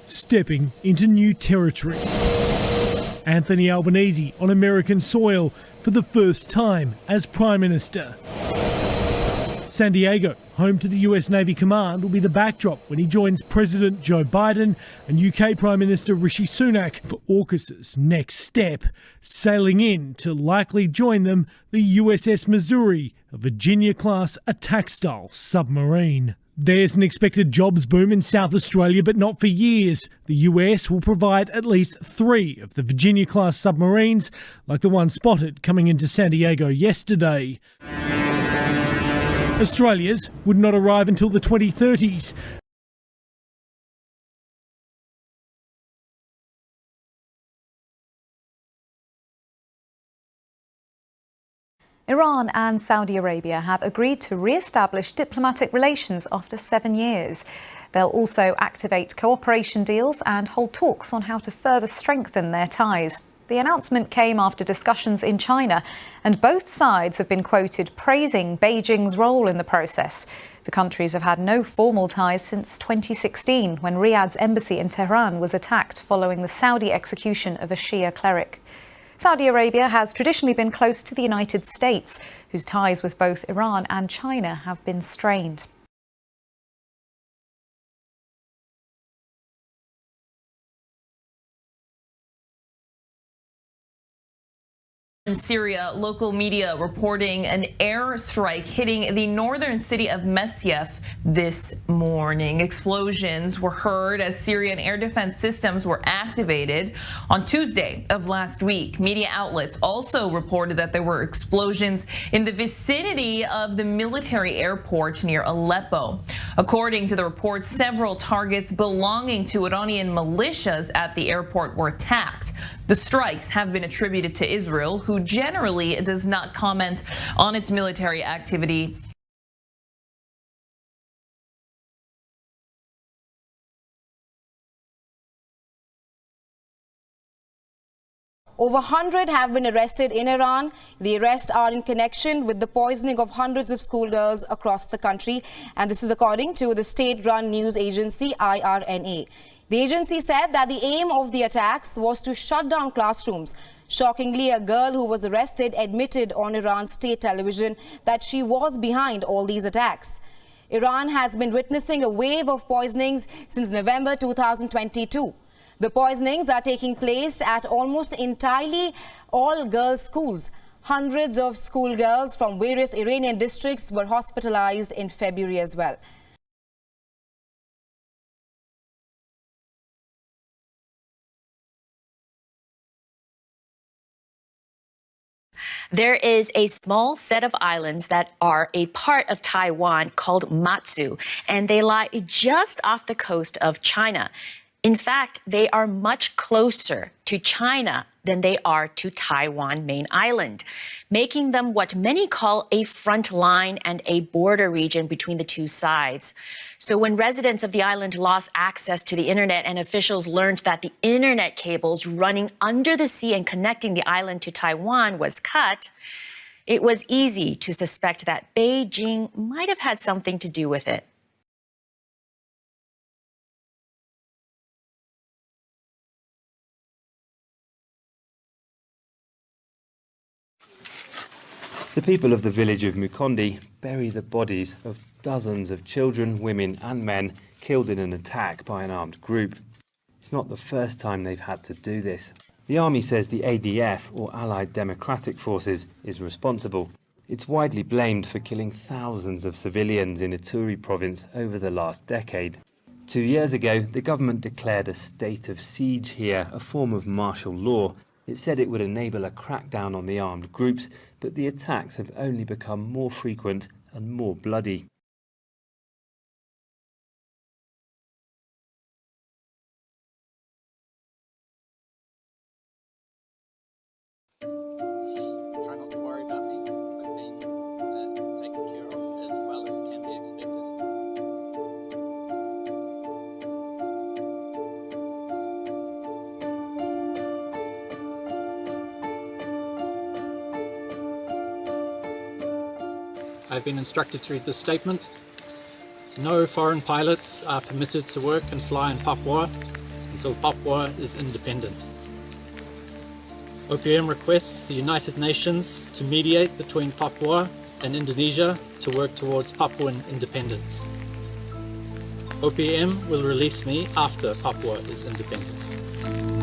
stepping into new territory. Anthony Albanese on American soil for the first time as Prime Minister. San Diego, home to the US Navy Command, will be the backdrop when he joins President Joe Biden and UK Prime Minister Rishi Sunak for AUKUS's next step, sailing in to likely join them the USS Missouri, a Virginia-class attack-style submarine. There's an expected jobs boom in South Australia, but not for years. The US will provide at least 3 of the Virginia-class submarines, like the one spotted coming into San Diego yesterday. Australia's would not arrive until the 2030s. Iran and Saudi Arabia have agreed to re-establish diplomatic relations after 7 years. They'll also activate cooperation deals and hold talks on how to further strengthen their ties. The announcement came after discussions in China, and both sides have been quoted praising Beijing's role in the process. The countries have had no formal ties since 2016, when Riyadh's embassy in Tehran was attacked following the Saudi execution of a Shia cleric. Saudi Arabia has traditionally been close to the United States, whose ties with both Iran and China have been strained. In Syria, local media reporting an airstrike hitting the northern city of Masyaf this morning. Explosions were heard as Syrian air defense systems were activated on Tuesday of last week. Media outlets also reported that there were explosions in the vicinity of the military airport near Aleppo. According to the reports, several targets belonging to Iranian militias at the airport were attacked. The strikes have been attributed to Israel, who generally does not comment on its military activity. Over 100 have been arrested in Iran. The arrests are in connection with the poisoning of hundreds of schoolgirls across the country. And this is according to the state-run news agency IRNA. The agency said that the aim of the attacks was to shut down classrooms. Shockingly, a girl who was arrested admitted on Iran's state television that she was behind all these attacks. Iran has been witnessing a wave of poisonings since November 2022. The poisonings are taking place at almost entirely all-girls schools. Hundreds of schoolgirls from various Iranian districts were hospitalized in February as well. There is a small set of islands that are a part of Taiwan called Matsu, and they lie just off the coast of China. In fact, they are much closer to China than they are to Taiwan main island, making them what many call a front line and a border region between the two sides. So when residents of the island lost access to the internet and officials learned that the internet cables running under the sea and connecting the island to Taiwan was cut, it was easy to suspect that Beijing might have had something to do with it. The people of the village of Mukondi bury the bodies of dozens of children, women and men killed in an attack by an armed group. It's not the first time they've had to do this. The army says the ADF, or Allied Democratic Forces, is responsible. It's widely blamed for killing thousands of civilians in Ituri province over the last decade. 2 years ago, the government declared a state of siege here, a form of martial law. It said it would enable a crackdown on the armed groups, but the attacks have only become more frequent and more bloody. Try not to worry about me. I've been taken care of as well as can be expected. I've been instructed to read this statement. No foreign pilots are permitted to work and fly in Papua. until Papua is independent. OPM requests the United Nations to mediate between Papua and Indonesia to work towards Papuan independence. OPM will release me after Papua is independent.